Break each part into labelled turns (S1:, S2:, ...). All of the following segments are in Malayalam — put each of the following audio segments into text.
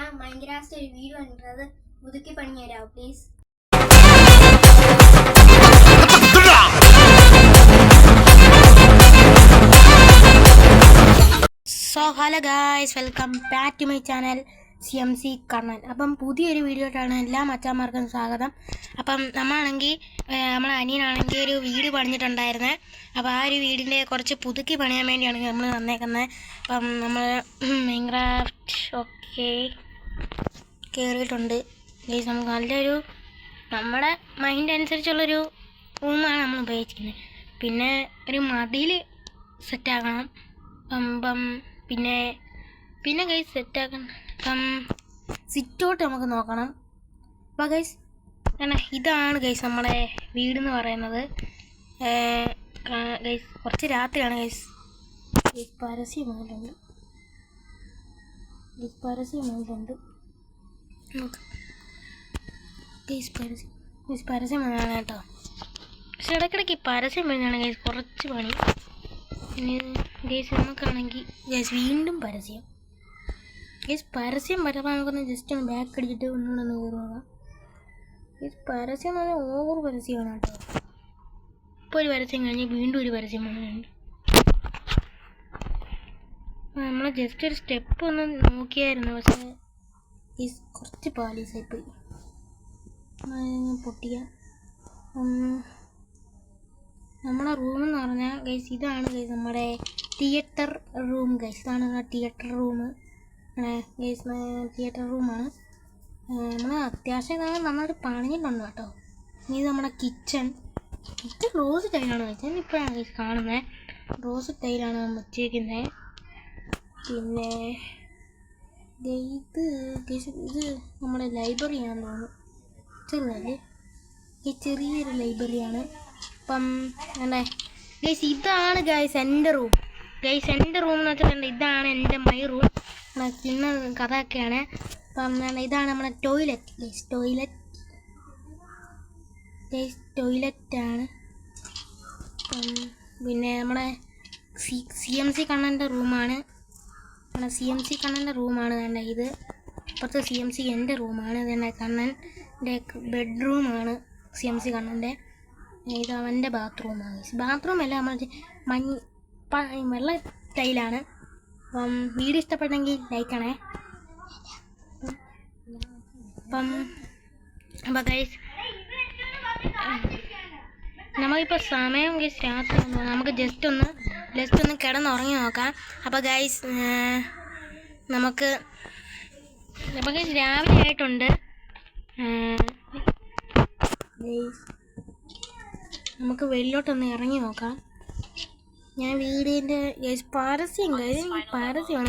S1: ഞാൻ മൈൻക്രാഫ്റ്റ് ഒരു വീഡിയോ കണ്ടത് പുതുക്കി പണി തരാമോ please? So hello guys, welcome back to my channel CMC Kannan. അപ്പം പുതിയൊരു വീഡിയോ ആയിട്ടാണ് എല്ലാ മച്ചാന്മാർക്കും സ്വാഗതം. അപ്പം നമ്മളെ അനിയനാണെങ്കിൽ ഒരു വീട് പണിഞ്ഞിട്ടുണ്ടായിരുന്നേ. അപ്പോൾ ആ ഒരു വീടിൻ്റെ കുറച്ച് പുതുക്കി പണിയാൻ വേണ്ടിയാണ് നമ്മൾ വന്നേക്കുന്നത്. അപ്പം നമ്മൾ മൈൻക്രാഫ്റ്റ് ഓക്കെ കയറിയിട്ടുണ്ട്. നമുക്ക് നല്ലൊരു നമ്മുടെ മൈൻഡ് അനുസരിച്ചുള്ളൊരു റൂമാണ് നമ്മൾ ഉപയോഗിച്ചിരിക്കുന്നത്. പിന്നെ ഒരു മതിൽ സെറ്റാക്കണം. പിന്നെ ഗൈസ് സെറ്റാക്കണം. സിറ്റൗട്ട് നമുക്ക് നോക്കണം. അപ്പോൾ ഗൈസ് ഇതാണ് ഗൈസ് നമ്മുടെ വീടെന്ന് പറയുന്നത്. ഗൈസ് കുറച്ച് രാത്രിയാണ് ഗൈസ്. പരസ്യം മുകളിലുണ്ട് പരസ്യം വന്നതാണ് കേട്ടോ. പക്ഷെ ഇടയ്ക്കിടയ്ക്ക് പരസ്യം വരുന്നതാണ് ഗൈസ് കുറച്ച് പണി. പിന്നെ ഗൈസ് നമുക്കാണെങ്കിൽ ഗൈസ് വീണ്ടും പരസ്യം വരുമ്പോൾ നമുക്കൊന്ന് ജസ്റ്റ് ഒന്ന് ബാക്ക് അടിച്ചിട്ട് ഒന്നുകൂടെ ഒന്ന് കയറി നോക്കാം. പരസ്യം എന്ന് പറഞ്ഞാൽ ഓവർ പരസ്യമാണ് കേട്ടോ. ഇപ്പോൾ ഒരു പരസ്യം കഴിഞ്ഞ് വീണ്ടും ഒരു പരസ്യം വന്നിട്ടുണ്ട്. നമ്മൾ ജസ്റ്റ് ഒരു സ്റ്റെപ്പ് ഒന്ന് നോക്കിയായിരുന്നു. പക്ഷേ കുറച്ച് പാലീസായിപ്പോയി. പൊട്ടിക്കാം. നമ്മുടെ റൂമെന്ന് പറഞ്ഞാൽ ഗൈസ് ഇതാണ് ഗൈസ് നമ്മുടെ തിയേറ്റർ റൂം ഗൈസ്. ഇതാണ് തിയേറ്റർ റൂം. തിയേറ്റർ റൂമാണ്. നമ്മൾ അത്യാവശ്യം നന്നായിട്ട് പണിഞ്ഞിട്ടുണ്ട് കേട്ടോ. ഇത് നമ്മുടെ കിച്ചൺ റോസ് ടൈലാണ് വെച്ചാൽ ഇപ്പോഴാണ് കാണുന്നത്. റോസ് ടൈലാണ് വെച്ചിരിക്കുന്നത്. പിന്നെ ഇത് നമ്മുടെ ലൈബ്രറിയാണെന്ന് തോന്നുന്നു. ചെറുതല്ലേ, ഈ ചെറിയൊരു ലൈബ്രറിയാണ്. അപ്പം ഗൈസ് ഇതാണ് ഗൈസ് എൻ്റെ റൂം. ഗൈസ് എൻ്റെ റൂം എന്ന് വെച്ചിട്ടുണ്ട്. ഇതാണ് എൻ്റെ മൈ റൂം. പിന്നെ കഥയൊക്കെയാണ്. അപ്പം ഇതാണ് നമ്മുടെ ടോയ്ലറ്റ് ഗൈസ്. ടോയ്ലറ്റാണ്. പിന്നെ നമ്മുടെ CMC കണ്ണൻ്റെ റൂമാണ്. CMC കണ്ണൻ്റെ റൂമാണ് തന്നെ ഇത്. അപ്പുറത്ത് CMC എൻ്റെ റൂമാണ്. ഇതന്നെ കണ്ണൻ്റെ ബെഡ്റൂമാണ് CMC കണ്ണൻ്റെ. ഇത് അവൻ്റെ ബാത്റൂമാണ്. ബാത്റൂമല്ല, നമ്മൾ വെള്ള ടൈലാണ്. അപ്പം വീഡിയോ ഇഷ്ടപ്പെട്ടെങ്കിൽ ലൈക്കണേ. അപ്പം ഗൈസ് നമുക്കിപ്പോൾ സമയം ഗൈസ് രാത്രി നമുക്ക് ജസ്റ്റ് ഒന്ന് കിടന്നുറങ്ങി നോക്കാം. അപ്പോൾ ഗൈസ് നമുക്ക് രാവിലെ ആയിട്ടുണ്ട്. ഗൈസ് നമുക്ക് വെളിയിലോട്ടൊന്ന് ഇറങ്ങി നോക്കാം. ഞാൻ വീടിൻ്റെ പരസ്യമാണ്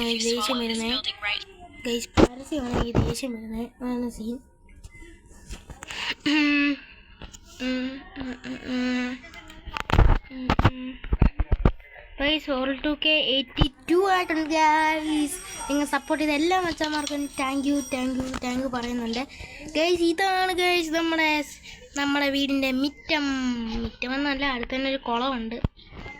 S1: ഈ ദേഷ്യം വരുന്നത്. അതാണ് സീൻ. ഗൈസ് 2K82 ആയിട്ടുണ്ട് ഗൈസ്. നിങ്ങൾ സപ്പോർട്ട് ചെയ്ത എല്ലാ മച്ചാന്മാർക്കും താങ്ക് യു പറയുന്നുണ്ട് ഗൈസ്. ഇതാണ് ഗൈസ് നമ്മുടെ വീടിൻ്റെ മിറ്റമെന്നല്ല, അടുത്ത് തന്നെ ഒരു കുളമുണ്ട്.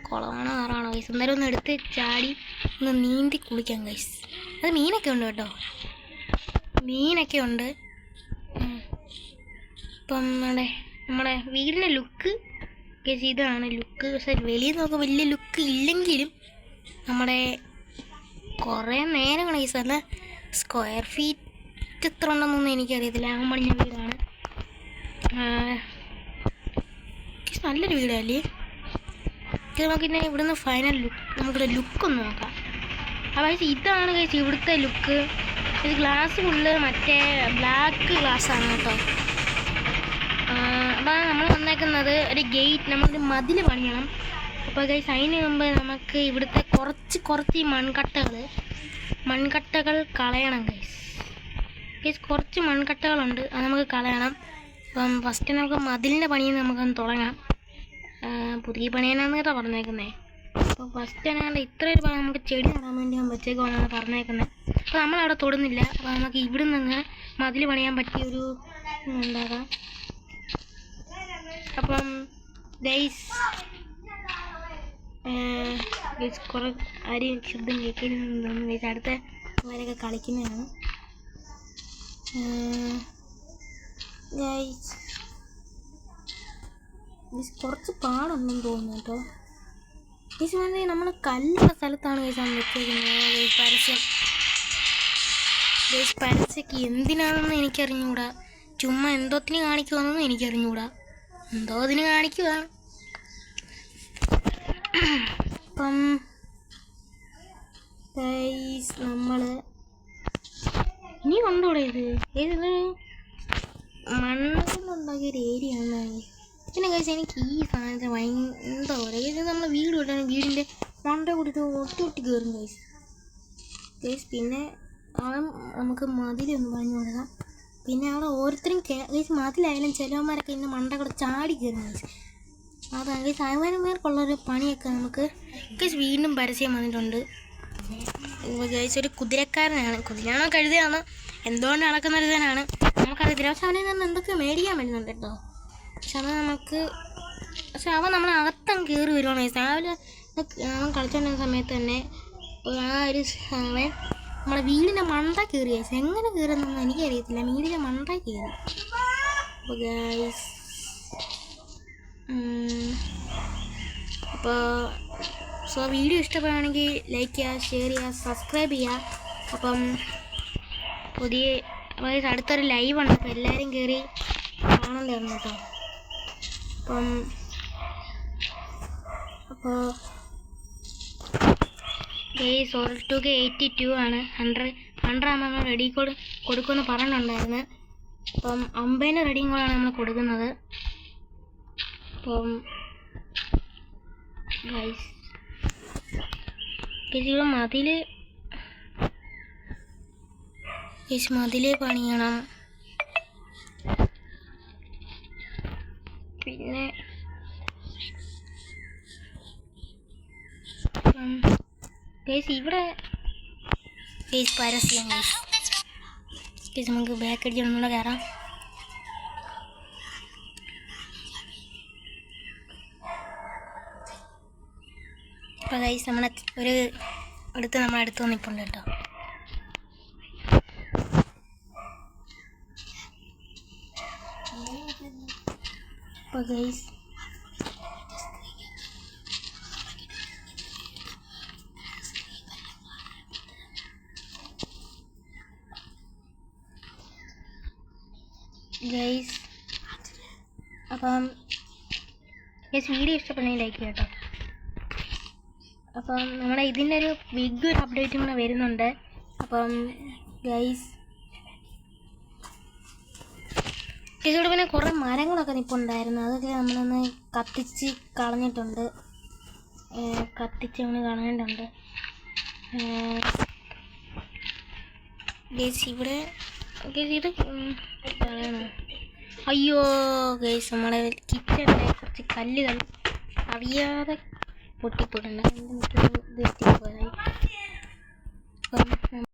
S1: കുളമാണോ ആറാണോ ഗൈസ്? എന്തായാലും ഒന്ന് എടുത്ത് ചാടി ഒന്ന് നീന്തി കുളിക്കാം ഗൈസ്. അത് മീനൊക്കെ ഉണ്ട് കേട്ടോ, മീനൊക്കെ ഉണ്ട്. ഇപ്പം നമ്മുടെ വീടിൻ്റെ ലുക്ക് ഗൈസ് ഇതാണ് ലുക്ക്. പക്ഷെ വെളിയിൽ നോക്കാൻ വലിയ ലുക്ക് ഇല്ലെങ്കിലും നമ്മുടെ കുറേ നേരം ഗൈസ് അല്ല, സ്ക്വയർ ഫീറ്റ് എത്ര ഉണ്ടെന്നൊന്നും എനിക്കറിയത്തില്ല. ആ പണിഞ്ഞ വീടാണ്. നല്ലൊരു വീടല്ലേ. നമുക്കിന്നെ ഇവിടുന്ന് ഫൈനൽ നമുക്കിവിടെ ലുക്കൊന്ന് നോക്കാം. അപ്പോൾ ഇതാണ് കഴിച്ച് ഇവിടുത്തെ ലുക്ക്. ഇത് ഗ്ലാസ് ഫുള്ള് മറ്റേ ബ്ലാക്ക് ഗ്ലാസ്സാണ് കേട്ടോ. അപ്പോൾ നമ്മൾ വന്നേക്കുന്നത് ഒരു ഗേറ്റ്, നമ്മളൊരു മതിൽ പണിയണം. അപ്പോൾ ഗൈസ് അതിന് മുമ്പ് നമുക്ക് ഇവിടുത്തെ കുറച്ച് മൺകട്ടകൾ കളയണം ഗൈസ്. കുറച്ച് മൺകട്ടകളുണ്ട്, അത് നമുക്ക് കളയണം. അപ്പം ഫസ്റ്റ് നമുക്ക് മതിലിൻ്റെ പണിയിൽ നമുക്കൊന്ന് തുടങ്ങാം. പുതിയ പണിയാനാന്ന് കേട്ടോ പറഞ്ഞേക്കുന്നത്. അപ്പോൾ ഫസ്റ്റ് തന്നെ ഇത്രയൊരു പണി നമുക്ക് ചെടി നടാൻ വേണ്ടി വെച്ചേക്കുവാനാണ് പറഞ്ഞേക്കുന്നത്. അപ്പോൾ നമ്മളവിടെ തൊടുന്നില്ല. അപ്പോൾ നമുക്ക് ഇവിടെ നിന്ന് മതിൽ പണിയാൻ പറ്റിയൊരു ഉണ്ടാകാം. അപ്പം ഗൈസ് കുറേ ആരും ശബ്ദം കേൾക്കുന്നുണ്ടെന്ന് ഗൈസ്. അടുത്ത അവരൊക്കെ കളിക്കുന്നതാണ്. ഗൈസ് കുറച്ച് പാടുണ്ടെന്ന് തോന്നുന്നു കേട്ടോ. ഗൈസ് വന്ന് നമ്മൾ കല്ലുള്ള സ്ഥലത്താണ് ഗൈസ് വെച്ചിരിക്കുന്നത്. പരസ്യം ഗൈസ് പരസ്യമൊക്കെ എന്തിനാണെന്ന് എനിക്കറിഞ്ഞുകൂടാ. ചുമ്മാ എന്തോത്തിന് കാണിക്കുമെന്നൊന്നും എനിക്കറിഞ്ഞുകൂടാ. എന്തോ അതിന് കാണിക്കുവാണ്. അപ്പം ഗൈസ് നമ്മൾ ഇനി കൊണ്ടുകൂടെ ഇത് മണ്ണുണ്ടാക്കിയ ഒരു ഏരിയ ആണ്. പിന്നെ ഗൈസ് എനിക്ക് ഈ സാധനത്തിന് എന്താ പറയുക, ഇത് നമ്മൾ വീട് വിട്ടാണ് വീടിൻ്റെ മണ്ട കൂടിയിട്ട് ഒട്ടി കയറും ഗൈസ്. പിന്നെ അവിടെ നമുക്ക് മതിലൊന്ന് പണിഞ്ഞു കൊടുക്കാം. പിന്നെ അവിടെ ഓരോരുത്തരും ഗൈസ് മതിലായാലും ചിലവന്മാരൊക്കെ ഇന്ന് മണ്ട കൂടെ ചാടി കയറും ഗൈസ്. അതാണ് ഗൈസ് സാമാന്യന്മാർക്കുള്ളൊരു പണിയൊക്കെ നമുക്ക് ഗൈസ് വീണ്ടും പരസ്യം വന്നിട്ടുണ്ട്. ഗൈസ് ഒരു കുതിരക്കാരനാണ്, കുതിരയാണോ കഴുതയാണോ എന്തുകൊണ്ട് നടക്കുന്ന ഒരു ഇതിനാണ് നമുക്കറിയത്തില്ല. പക്ഷെ അവനിൽ നിന്ന് എന്തൊക്കെ മേടിക്കാൻ പറ്റുന്നുണ്ട് കേട്ടോ. പക്ഷെ അവൻ നമ്മളകത്തങ്ങ് കയറി വരുവാണ്. രാവിലെ അവൻ കളിച്ചോണ്ടിരുന്ന സമയത്ത് തന്നെ ആ ഒരു അവൻ നമ്മളെ വീടിൻ്റെ മണ്ട കയറി ഗൈസ്. എങ്ങനെ കയറുന്നൊന്നും എനിക്കറിയത്തില്ല, വീടിൻ്റെ മണ്ട കയറി. അപ്പോൾ ഗൈസ് അപ്പോൾ വീഡിയോ ഇഷ്ടപ്പെടുകയാണെങ്കിൽ ലൈക്ക് ചെയ്യുക, ഷെയർ ചെയ്യുക, സബ്സ്ക്രൈബ് ചെയ്യുക. അപ്പം പുതിയ അടുത്തൊരു ലൈവ് ഉണ്ട്, അപ്പോൾ എല്ലാവരും കയറി കാണണ്ടായിരുന്നു കേട്ടോ. അപ്പോൾ ഗൈസ് 2K82 ആണ്. 100 ആകുമ്പോൾ റെഡി കോഡ് കൊടുക്കുമെന്ന് പറഞ്ഞിട്ടുണ്ടായിരുന്നു. അപ്പം 50 റെഡിയും കോഡാണ് നമ്മൾ കൊടുക്കുന്നത്. അപ്പം ഗൈസ് ഇവിടെ മതില് പണിയണം. പിന്നെ ഇവിടെ പരസ്യം നമുക്ക് ബാക്ക് അടിച്ചൊന്നുകൂടെ കയറാം. അപ്പോൾ ഗൈസ് നമ്മളെ അടുത്ത് വന്നിട്ടുണ്ട് കേട്ടോ. അപ്പോൾ ഗൈസ് അപ്പം വീഡിയോ ഇഷ്ടപ്പെടുന്നെങ്കിൽ ലൈക്ക് ചെയ്യാം കേട്ടോ. അപ്പം നമ്മുടെ ഇതിൻ്റെ ഒരു ബിഗ് അപ്ഡേറ്റും കൂടെ വരുന്നുണ്ട്. അപ്പം ഗൈസ് ഇവിടെ പിന്നെ കുറേ മരങ്ങളൊക്കെ നിൽപ്പുണ്ടായിരുന്നു, അതൊക്കെ നമ്മളൊന്ന് കത്തിച്ച് കളഞ്ഞിട്ടുണ്ട്. ഗൈസ് ഇവിടെ ഇത് പറയണോ, അയ്യോ ഗൈസ് നമ്മുടെ കിച്ചണിലെ കുറച്ച് കല്ലുകൾ അറിയാതെ പൊട്ടിപ്പോയിട്ടുണ്ട്.